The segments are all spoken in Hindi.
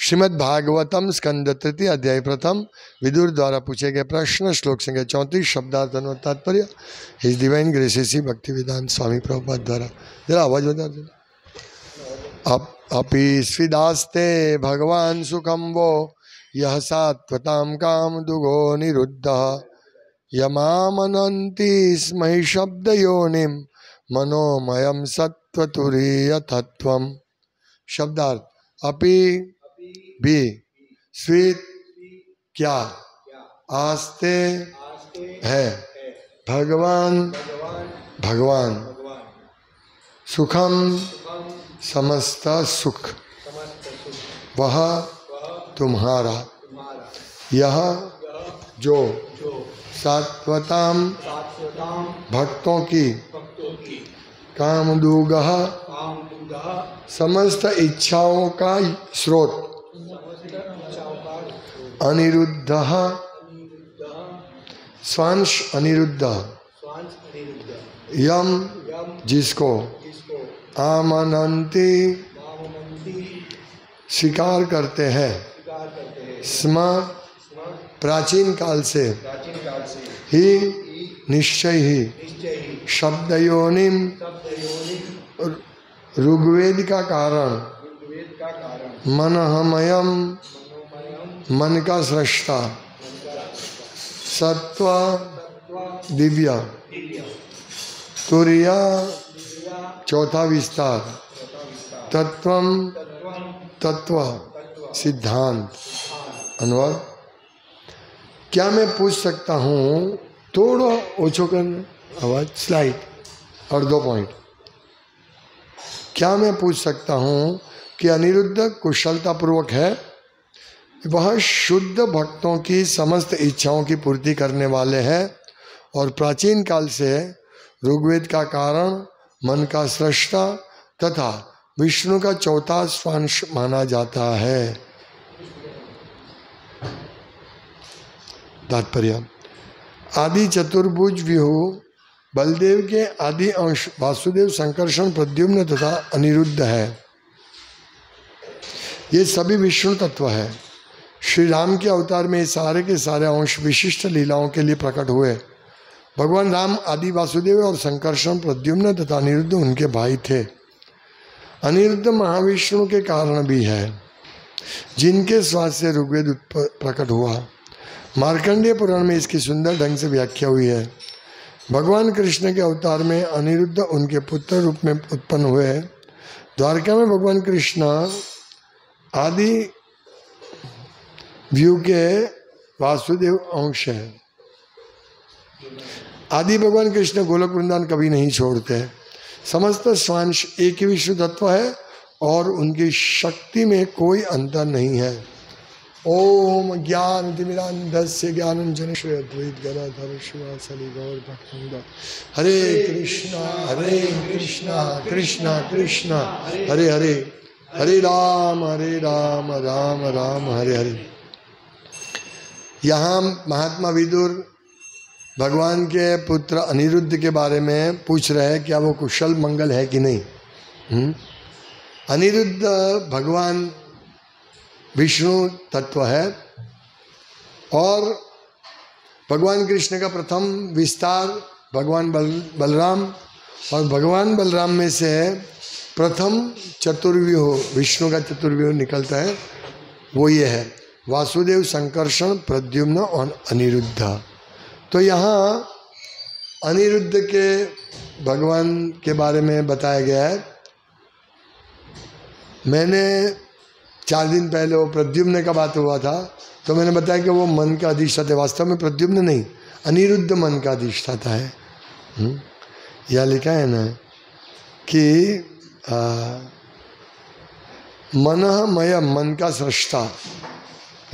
श्रीमद् भागवतम स्कंद तृतीय अध्याय प्रथम विदुर द्वारा पूछे गए प्रश्न श्लोक संख्या 34 शब्दार्थ और तात्पर्य हिज डिवाइन ग्रेसेस भक्ति वेदांत स्वामी प्रभुपाद द्वारा। जरा आवाज बता देना। अपि स्विदास्ते भगवान सुखम वो यह सात्वताम काम दुगो निरुद्धः यमामनन्ति स्महि शब्द योनिम मनोमयम सत्वतुरीय तत्वम। शब्दार्थ अपि भी स्वीत क्या आस्ते है भगवान सुखम समस्त सुख वह तुम्हारा यह जो सात्वताम भक्तों की कामदुगः समस्त इच्छाओं का स्रोत अनिरुद्ध स्वांश अनिरुद्ध यम जिसको आमनन्ति स्वीकार करते हैं स्म प्राचीन काल से ही निश्चय ही शब्दयोनिम ऋग्वेद का कारण मनहमयम मन का सृष्टा सत्व दिव्य तुर्य चौथा विस्तार तत्वम तत्व सिद्धांत अनुवाद। क्या मैं पूछ सकता हूँ, थोड़ा ओछो करना आवाज स्लाइड और 2 पॉइंट। क्या मैं पूछ सकता हूँ कि अनिरुद्ध कुशलतापूर्वक है, वह शुद्ध भक्तों की समस्त इच्छाओं की पूर्ति करने वाले हैं और प्राचीन काल से ऋग्वेद का कारण मन का सृष्टा तथा विष्णु का चौथा स्वांश माना जाता है। तात्पर्य आदि चतुर्भुज व्यूह बलदेव के आदि अंश वासुदेव संकर्षण प्रद्युम्न तथा अनिरुद्ध है। ये सभी विष्णु तत्व है। श्री राम के अवतार में सारे के सारे अंश विशिष्ट लीलाओं के लिए प्रकट हुए। भगवान राम आदि वासुदेव और संकर्षण प्रद्युम्न तथा अनिरुद्ध उनके भाई थे। अनिरुद्ध महाविष्णु के कारण भी है जिनके स्वाद से ऋग्वेद प्रकट हुआ। मार्कंडेय पुराण में इसकी सुंदर ढंग से व्याख्या हुई है। भगवान कृष्ण के अवतार में अनिरुद्ध उनके पुत्र रूप में उत्पन्न हुए। द्वारका में भगवान कृष्ण आदि व्यू के वासुदेव अंश है। आदि भगवान कृष्ण गोलक वृंदावन कभी नहीं छोड़ते। समस्त स्वांश एक ही विष्णु तत्व है और उनकी शक्ति में कोई अंतर नहीं है। ओम ज्ञान तिमिरान्धस्य ज्ञानांजन श्रेयद्वैत गदाधर शिवासलि गौर भक्तवृंद। हरे कृष्णा कृष्णा कृष्णा हरे हरे, हरे राम राम राम हरे हरे। यहाँ महात्मा विदुर भगवान के पुत्र अनिरुद्ध के बारे में पूछ रहे हैं, क्या वो कुशल मंगल है कि नहीं। अनिरुद्ध भगवान विष्णु तत्व है और भगवान कृष्ण का प्रथम विस्तार भगवान बलराम, और भगवान बलराम में से प्रथम चतुर्व्यूह विष्णु का चतुर्व्यूह निकलता है, वो ये है वासुदेव संकर्षण प्रद्युम्न और अनिरुद्ध। तो यहाँ अनिरुद्ध के भगवान के बारे में बताया गया है। मैंने 4 दिन पहले वो प्रद्युम्न का बात हुआ था तो मैंने बताया कि वो मन का अधिष्ठाता है। वास्तव में प्रद्युम्न नहीं, अनिरुद्ध मन का अधिष्ठाता है। यह लिखा है ना कि मनःमय मन का सृष्टा।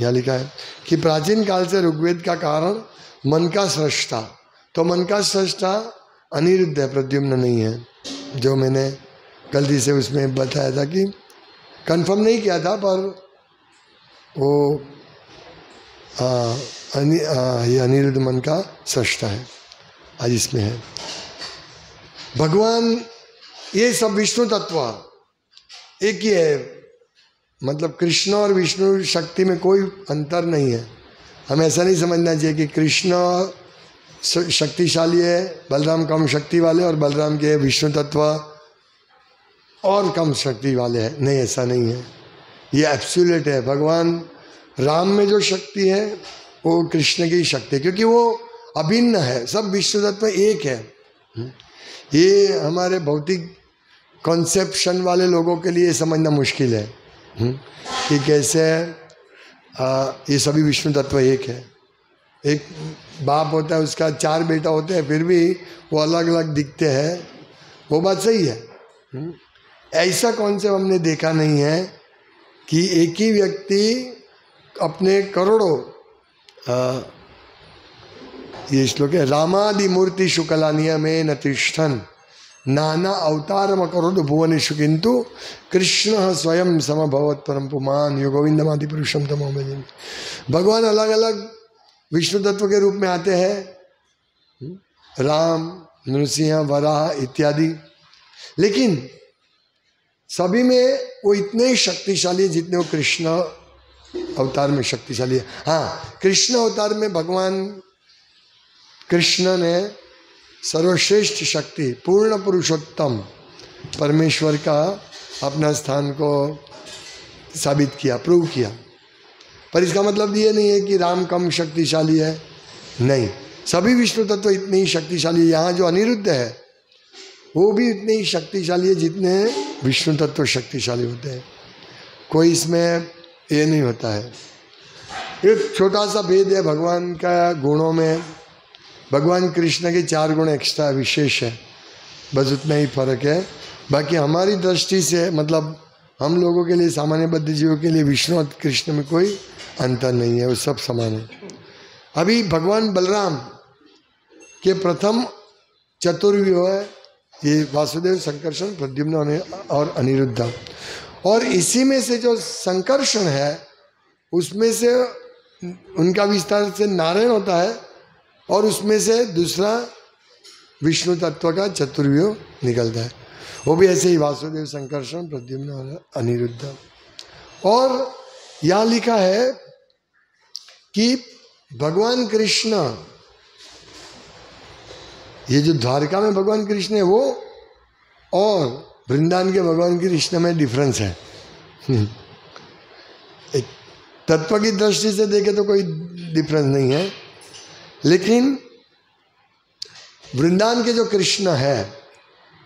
यह लिखा है कि प्राचीन काल से ऋग्वेद का कारण मन का सृष्टा। तो मन का सृष्टा अनिरुद्ध है, प्रद्युम्न नहीं है। जो मैंने गलती से उसमें बताया था कि कंफर्म नहीं किया था, पर वो ये अनिरुद्ध मन का सृष्टा है। आज इसमें है भगवान, ये सब विष्णु तत्व एक ही है। मतलब कृष्ण और विष्णु शक्ति में कोई अंतर नहीं है। हमें ऐसा नहीं समझना चाहिए कि कृष्ण शक्तिशाली है, बलराम कम शक्ति वाले, और बलराम के विष्णु तत्व और कम शक्ति वाले हैं। नहीं, ऐसा नहीं है, ये एब्सोल्यूट है। भगवान राम में जो शक्ति है वो कृष्ण की शक्ति है, क्योंकि वो अभिन्न है, सब विष्णु तत्व एक है। ये हमारे भौतिक कॉन्सेप्शन वाले लोगों के लिए समझना मुश्किल है कि कैसे ये सभी विष्णु तत्व एक है। एक बाप होता है, उसका 4 बेटा होते हैं, फिर भी वो अलग अलग दिखते हैं, वो बात सही है। ऐसा कॉन्सेप्ट हमने देखा नहीं है कि एक ही व्यक्ति अपने करोड़ों, ये श्लोक है, रामादि मूर्ति शुक्लानिया में न तिष्ठन नाना अवतारम करोड़ भुवनेषु किंतु कृष्ण स्वयं समभवत परम पुमान यो गोविंदमादि पुरुषम तमो भजन। भगवान अलग अलग विष्णु तत्व के रूप में आते हैं, राम, नृसिंह, वराह इत्यादि, लेकिन सभी में वो इतने ही शक्तिशाली है जितने वो कृष्ण अवतार में शक्तिशाली है। हाँ, कृष्ण अवतार में भगवान कृष्ण ने सर्वश्रेष्ठ शक्ति, पूर्ण पुरुषोत्तम परमेश्वर का अपना स्थान को साबित किया, प्रूव किया। पर इसका मतलब ये नहीं है कि राम कम शक्तिशाली है, नहीं, सभी विष्णु तत्व इतने ही शक्तिशाली है। यहाँ जो अनिरुद्ध है वो भी इतने ही शक्तिशाली है जितने विष्णु तत्व शक्तिशाली होते हैं। कोई इसमें ये नहीं होता है। एक छोटा सा भेद है भगवान का गुणों में। भगवान कृष्ण के 4 गुण एक्स्ट्रा विशेष है, बस उतना ही फर्क है। बाकी हमारी दृष्टि से, मतलब हम लोगों के लिए, सामान्य बद्ध जीवों के लिए विष्णु और कृष्ण में कोई अंतर नहीं है, वो सब समान है। अभी भगवान बलराम के प्रथम चतुर्व्यूह है ये वासुदेव, संकर्षण, प्रद्युम्न और अनिरुद्ध। और इसी में से जो संकर्षण है उसमें से उनका विस्तार से नारायण होता है, और उसमें से दूसरा विष्णु तत्व का चतुर्व्यूह निकलता है। वो भी ऐसे ही वासुदेव, संकर्षण, प्रद्युम्न और अनिरुद्ध। और यहाँ लिखा है कि भगवान कृष्ण, ये जो द्वारका में भगवान कृष्ण है वो और वृंदावन के भगवान कृष्ण में डिफरेंस है। एक तत्व की दृष्टि से देखे तो कोई डिफरेंस नहीं है, लेकिन वृंदावन के जो कृष्ण है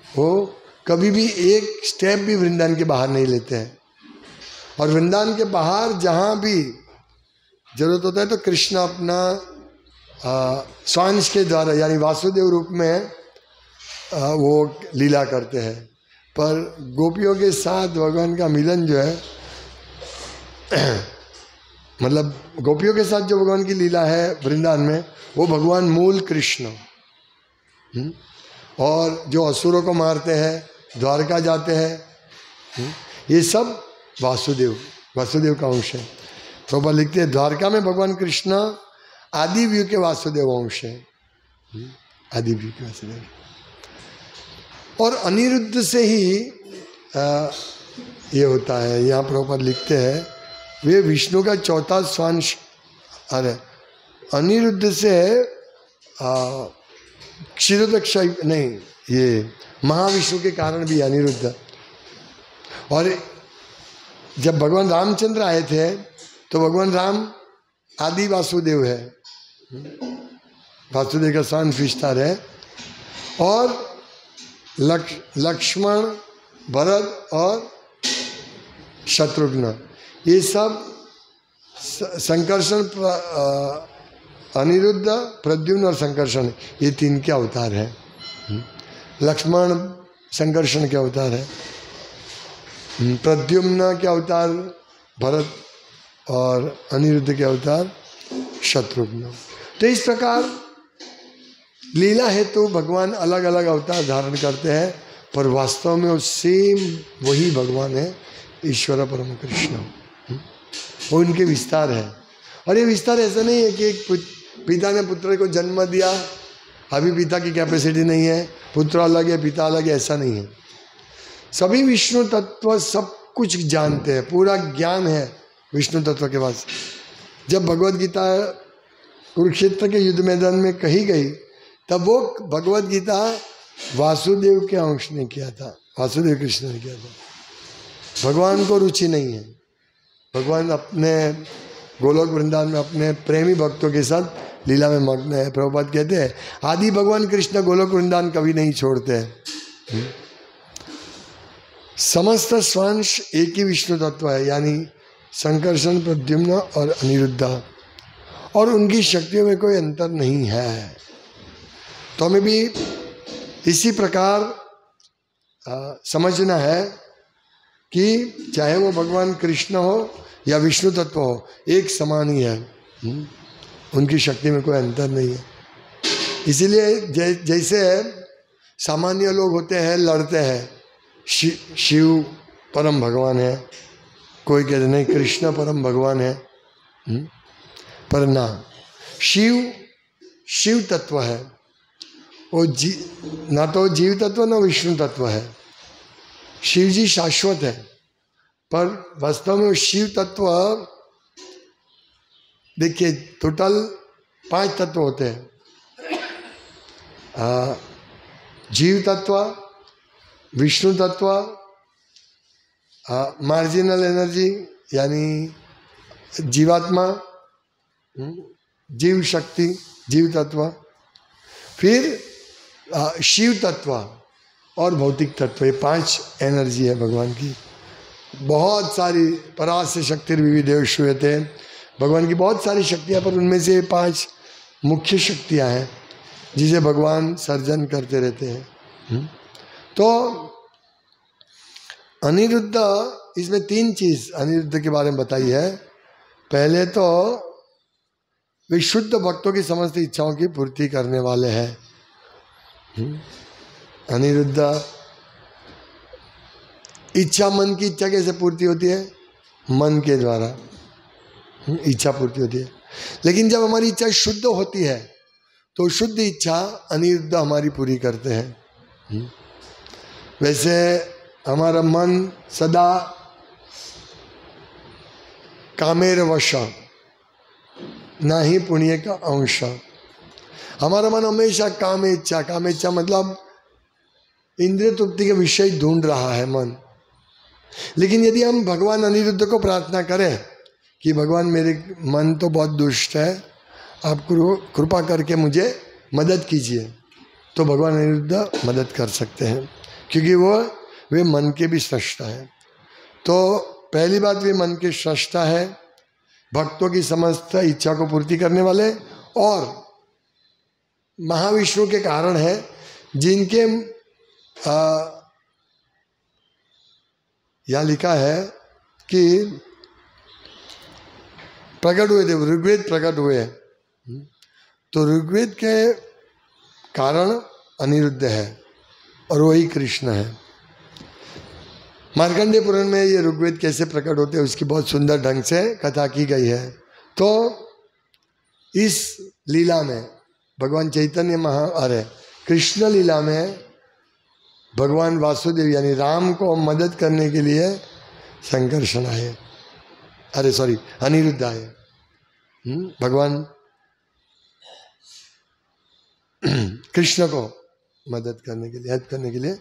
वो कभी भी एक स्टेप भी वृंदावन के बाहर नहीं लेते हैं। और वृंदावन के बाहर जहाँ भी जरूरत होता है तो कृष्ण अपना स्वांश के द्वारा, यानी वासुदेव रूप में वो लीला करते हैं। पर गोपियों के साथ भगवान का मिलन जो है मतलब गोपियों के साथ जो भगवान की लीला है वृंदावन में, वो भगवान मूल कृष्ण, और जो असुरों को मारते हैं, द्वारका जाते हैं, ये सब वासुदेव का अंश है। प्रभुपाद लिखते हैं द्वारका में भगवान कृष्ण आदि व्यू के वासुदेव अंश है, आदि व्यू के वासुदेव। और अनिरुद्ध से ही ये होता है। यहाँ प्रभुपाद लिखते हैं वे विष्णु का चौथा स्वांश, अरे अनिरुद्ध से क्षीरोदक्ष नहीं, ये महाविष्णु के कारण भी अनिरुद्ध। और जब भगवान रामचंद्र आए थे तो भगवान राम आदि वासुदेव है, वासुदेव का स्वांश विस्तार है। और लक्ष्मण, भरत और शत्रुघ्न, ये सब संकर्षण, अनिरुद्ध, प्रद्युम्न और संकर्षण, ये 3 के अवतार हैं। लक्ष्मण संकर्षण के अवतार है, प्रद्युम्न के अवतार भरत और अनिरुद्ध के अवतार शत्रुघ्न। तो इस प्रकार लीला हेतु भगवान अलग अलग अवतार धारण करते हैं, पर वास्तव में वो सेम वही भगवान है, ईश्वर परम कृष्ण। वो उनके विस्तार है। और ये विस्तार ऐसा नहीं है कि एक पिता ने पुत्र को जन्म दिया, अभी पिता की कैपेसिटी नहीं है, पुत्र अलग है, पिता अलग है, ऐसा नहीं है। सभी विष्णु तत्व सब कुछ जानते हैं, पूरा ज्ञान है विष्णु तत्व के पास। जब भगवत गीता कुरुक्षेत्र के युद्ध मैदान में कही गई तब वो भगवत गीता वासुदेव के अंश ने किया था, वासुदेव कृष्ण ने किया था। भगवान को रुचि नहीं है, भगवान अपने गोलोक वृंदावन में अपने प्रेमी भक्तों के साथ लीला में मग्न है। प्रभुपाद कहते हैं आदि भगवान कृष्ण गोलोक वृंदावन कभी नहीं छोड़ते हैं। समस्त स्वांश एक ही विष्णु तत्व है, यानी संकर्षण, प्रद्युम्न और अनिरुद्ध, और उनकी शक्तियों में कोई अंतर नहीं है। तो हमें भी इसी प्रकार समझना है कि चाहे वो भगवान कृष्ण हो या विष्णु तत्व हो, एक समान ही है, उनकी शक्ति में कोई अंतर नहीं है। इसीलिए जैसे सामान्य लोग होते हैं, लड़ते हैं, शिव परम भगवान है, कोई कहते नहीं कृष्ण परम भगवान है, पर ना, शिव तत्व है वो, ना तो जीव तत्व ना विष्णु तत्व है। शिव जी शाश्वत है, पर वास्तव में शिव तत्व, देखिए टोटल 5 तत्व होते हैं, जीव तत्व, विष्णु तत्व, मार्जिनल एनर्जी यानी जीवात्मा, जीव शक्ति, जीव तत्व, फिर शिव तत्व और भौतिक तत्व। ये 5 एनर्जी है भगवान की। बहुत सारी परास्य शक्ति विविधेव श्रूयते, भगवान की बहुत सारी शक्तियाँ, पर उनमें से 5 मुख्य शक्तियाँ हैं जिसे भगवान सर्जन करते रहते हैं। तो अनिरुद्ध, इसमें 3 चीज़ अनिरुद्ध के बारे में बताई है। पहले तो वे शुद्ध भक्तों की समस्त इच्छाओं की पूर्ति करने वाले हैं। अनिरुद्ध, इच्छा, मन की इच्छा कैसे पूर्ति होती है? मन के द्वारा इच्छा पूर्ति होती है। लेकिन जब हमारी इच्छा शुद्ध होती है तो शुद्ध इच्छा अनिरुद्ध हमारी पूरी करते हैं। वैसे हमारा मन सदा कामेर वश, ना ही पुण्य का अंश। हमारा मन हमेशा काम इच्छा मतलब इंद्रिय तृप्ति के विषय ढूंढ रहा है मन। लेकिन यदि हम भगवान अनिरुद्ध को प्रार्थना करें कि भगवान मेरे मन तो बहुत दुष्ट है, आप कृपा करके मुझे मदद कीजिए, तो भगवान अनिरुद्ध मदद कर सकते हैं, क्योंकि वे मन के भी स्रष्टा है। तो पहली बात, वे मन के स्रष्टा है, भक्तों की समस्त इच्छा को पूर्ति करने वाले, और महाविष्णु के कारण है जिनके यहाँ लिखा है कि प्रकट हुए थे, ऋग्वेद प्रकट हुए, तो ऋग्वेद के कारण अनिरुद्ध है और वही कृष्ण है। मार्कंडेय पुराण में ये ऋग्वेद कैसे प्रकट होते हैं उसकी बहुत सुंदर ढंग से कथा की गई है। तो इस लीला में भगवान चैतन्य कृष्ण लीला में भगवान वासुदेव यानी राम को मदद करने के लिए संकर्षण आए, अनिरुद्ध आए। भगवान कृष्ण को मदद करने के लिए, हेल्प करने के लिए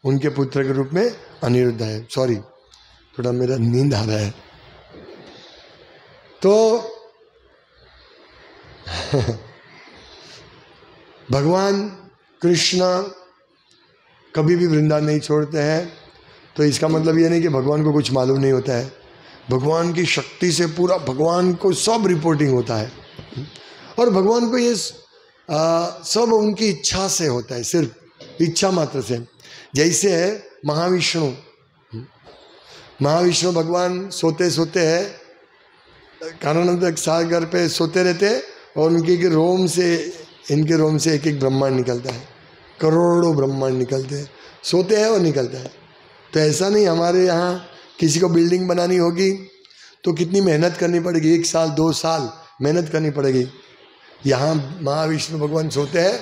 उनके पुत्र के रूप में अनिरुद्ध आए। थोड़ा मेरा नींद आ रहा है। तो भगवान कृष्ण कभी भी वृंदावन नहीं छोड़ते हैं। तो इसका मतलब ये नहीं कि भगवान को कुछ मालूम नहीं होता है। भगवान की शक्ति से पूरा भगवान को सब रिपोर्टिंग होता है, और भगवान को ये सब उनकी इच्छा से होता है, सिर्फ इच्छा मात्र से। जैसे है महाविष्णु भगवान सोते सोते हैं, कारणों सागर पे सोते रहते हैं, और इनके रोम से एक एक ब्रह्मांड निकलता है, करोड़ों ब्रह्मांड निकलते हैं, सोते हैं और निकलता है। तो ऐसा नहीं, हमारे यहाँ किसी को बिल्डिंग बनानी होगी तो कितनी मेहनत करनी पड़ेगी, 1 साल 2 साल मेहनत करनी पड़ेगी। यहाँ महाविष्णु भगवान सोते हैं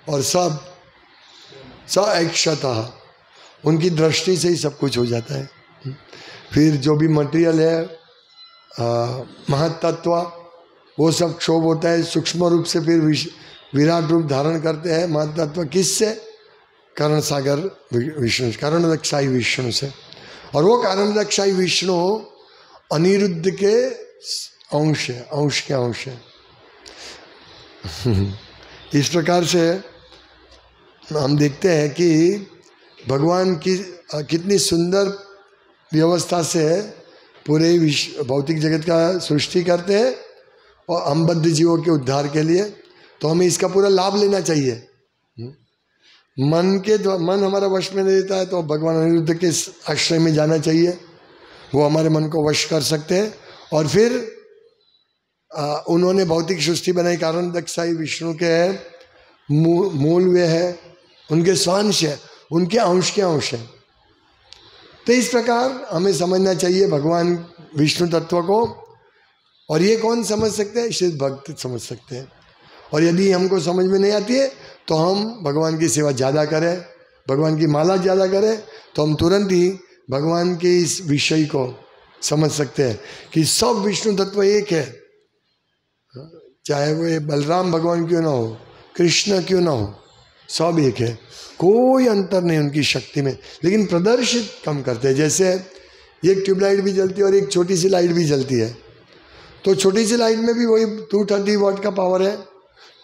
और सब अक्षतः उनकी दृष्टि से ही सब कुछ हो जाता है। फिर जो भी मटेरियल है महत्तत्व वो सब क्षोभ होता है, सूक्ष्म रूप से फिर विराट रूप धारण करते हैं महत्तत्व। किससे? कारण सागर विष्णु, कारणदक्षाई विष्णु से। और वो कारणदक्षाई विष्णु अनिरुद्ध के अंश है, अंश के अंश है। इस प्रकार से हम देखते हैं कि भगवान की कितनी सुंदर व्यवस्था से पूरे विश्व भौतिक जगत का सृष्टि करते हैं और हम बद्ध जीवों के उद्धार के लिए। तो हमें इसका पूरा लाभ लेना चाहिए। मन हमारा वश में नहीं रहता है तो भगवान अनिरुद्ध के आश्रय में जाना चाहिए, वो हमारे मन को वश कर सकते हैं। और फिर उन्होंने भौतिक सृष्टि बनाई, कारण दक्षाई विष्णु के मूल वे है, उनके स्वांश है, उनके अंश के अंश है। तो इस प्रकार हमें समझना चाहिए भगवान विष्णु तत्व को। और ये कौन समझ सकते हैं? सिर्फ भक्त समझ सकते हैं। और यदि हमको समझ में नहीं आती है तो हम भगवान की सेवा ज़्यादा करें, भगवान की माला ज़्यादा करें, तो हम तुरंत ही भगवान के इस विषय को समझ सकते हैं कि सब विष्णु तत्व एक है। चाहे वो बलराम भगवान क्यों ना हो, कृष्ण क्यों ना हो, सब एक है, कोई अंतर नहीं उनकी शक्ति में। लेकिन प्रदर्शित कम करते हैं। जैसे एक ट्यूबलाइट भी जलती है और एक छोटी सी लाइट भी जलती है, तो छोटी सी लाइट में भी वही 230 वाट का पावर है,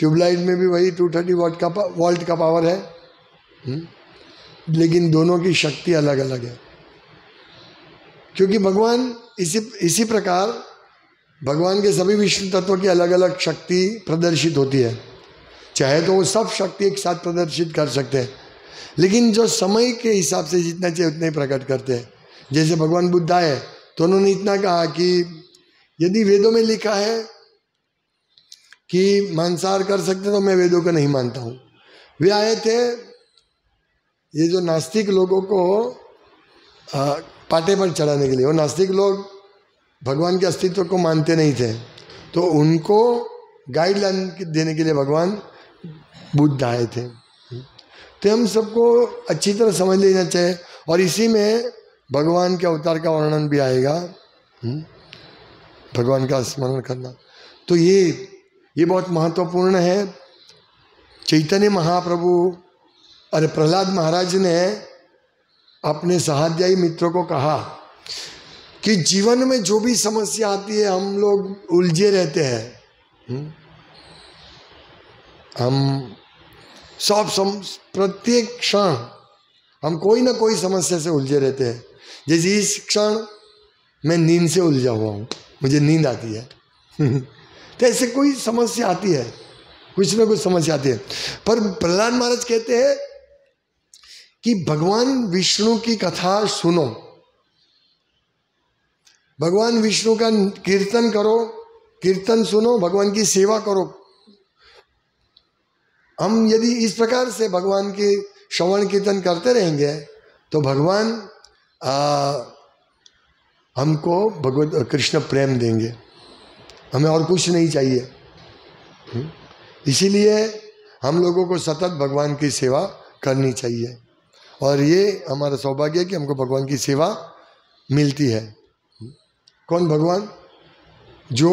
ट्यूबलाइट में भी वही 230 वोल्ट का पावर है, लेकिन दोनों की शक्ति अलग अलग है। क्योंकि भगवान इसी प्रकार भगवान के सभी विष्णु तत्वों की अलग अलग शक्ति प्रदर्शित होती है। चाहे तो वो सब शक्ति एक साथ प्रदर्शित कर सकते हैं, लेकिन जो समय के हिसाब से जितना चाहिए उतने ही प्रकट करते हैं। जैसे भगवान बुद्ध आए तो उन्होंने इतना कहा कि यदि वेदों में लिखा है कि मांसाहार कर सकते तो मैं वेदों को नहीं मानता हूँ। वे आए थे ये जो नास्तिक लोगों को पाटे पर चढ़ाने के लिए। वो नास्तिक लोग भगवान के अस्तित्व को मानते नहीं थे, तो उनको गाइडलाइन देने के लिए भगवान बुद्ध आए थे। तो हम सबको अच्छी तरह समझ लेना चाहिए। और इसी में भगवान के अवतार का वर्णन भी आएगा, भगवान का स्मरण करना। तो ये बहुत महत्वपूर्ण है। चैतन्य महाप्रभु अरे प्रहलाद महाराज ने अपने सहाध्यायी मित्रों को कहा कि जीवन में जो भी समस्या आती है हम लोग उलझे रहते हैं। हम प्रत्येक क्षण हम कोई ना कोई समस्या से उलझे रहते हैं। जैसे इस क्षण मैं नींद से उलझा हुआ हूँ, मुझे नींद आती है तो ऐसे कोई समस्या आती है, कुछ ना कुछ समस्या आती है। पर प्रहलाद महाराज कहते हैं कि भगवान विष्णु की कथा सुनो, भगवान विष्णु का कीर्तन करो, कीर्तन सुनो, भगवान की सेवा करो। हम यदि इस प्रकार से भगवान के श्रवण कीर्तन करते रहेंगे तो भगवान हमको भगवत कृष्ण प्रेम देंगे, हमें और कुछ नहीं चाहिए। इसीलिए हम लोगों को सतत भगवान की सेवा करनी चाहिए। और ये हमारा सौभाग्य है कि हमको भगवान की सेवा मिलती है। कौन भगवान? जो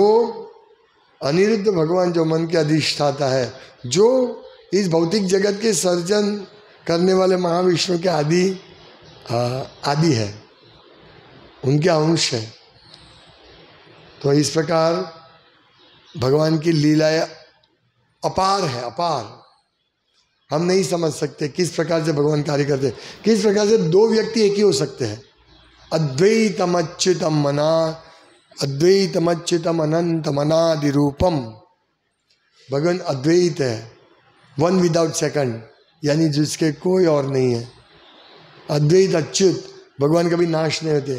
अनिरुद्ध भगवान, जो मन के अधिष्ठाता है, जो इस भौतिक जगत के सर्जन करने वाले महाविष्णु के आदि है, उनके अंश है। तो इस प्रकार भगवान की लीलाएं अपार है, अपार। हम नहीं समझ सकते किस प्रकार से भगवान कार्य करते हैं, किस प्रकार से दो व्यक्ति एक ही हो सकते हैं। अद्वैतम अच्युतम मना, अद्वैतम अच्युतम अनंत मनादि रूपम। भगवान अद्वैत है, वन विदाउट सेकंड, यानी जिसके कोई और नहीं है। अद्वैत अच्युत, भगवान कभी नाश नहीं होते।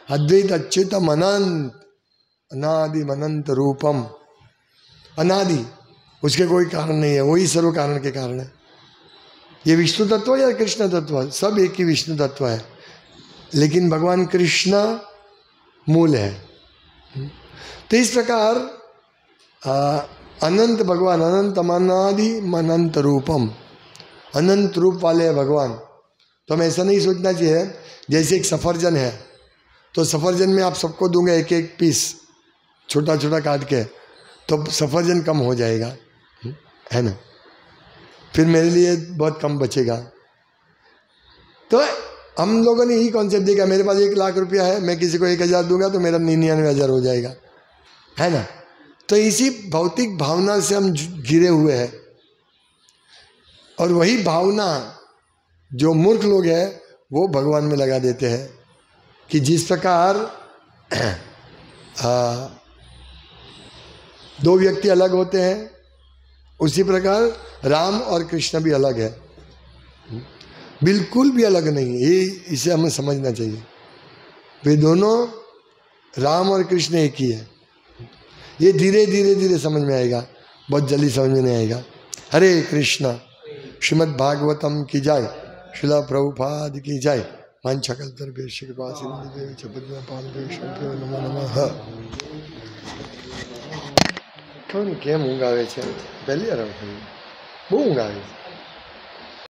अद्वैत अच्युतम अनंत, अनादि अनंत रूपम, अनादि, उसके कोई कारण नहीं है, वही सर्व कारण के कारण है। ये विष्णु तत्व या कृष्ण तत्व, सब एक ही विष्णु तत्व है, लेकिन भगवान कृष्ण मूल है। तो इस प्रकार अनंत भगवान, अनंत अनादि अनंत रूपम, अनंत रूप वाले है भगवान। तो हमें ऐसा नहीं सोचना चाहिए जैसे एक सफरजन है तो सफरजन में आप सबको दूंगा एक एक पीस छोटा छोटा काट के, तो सफरजन कम हो जाएगा, है ना, फिर मेरे लिए बहुत कम बचेगा। तो हम लोगों ने यही कॉन्सेप्ट देखा, मेरे पास 1 लाख रुपया है, मैं किसी को 1000 दूंगा तो मेरा 99,000 हो जाएगा, है ना। तो इसी भौतिक भावना से हम घिरे हुए हैं, और वही भावना जो मूर्ख लोग हैं वो भगवान में लगा देते हैं कि जिस प्रकार 2 व्यक्ति अलग होते हैं उसी प्रकार राम और कृष्ण भी अलग है, बिल्कुल भी अलग नहीं है। ये इसे हमें समझना चाहिए, वे दोनों राम और कृष्ण एक ही है। ये धीरे धीरे धीरे समझ में आएगा, बहुत जल्दी समझ में नहीं आएगा। हरे कृष्णा। श्रीमद् भागवतम की जय, शिला प्रभुपाद की जय। मंचकल्तर्भ्यश्च कृपा सिन्धुभ्यो पद्मपादेभ्यो नमो नमः। કેમ ઊંઘ આવે છે? પહેલી વાર બહુ ઊંઘ આવે છે.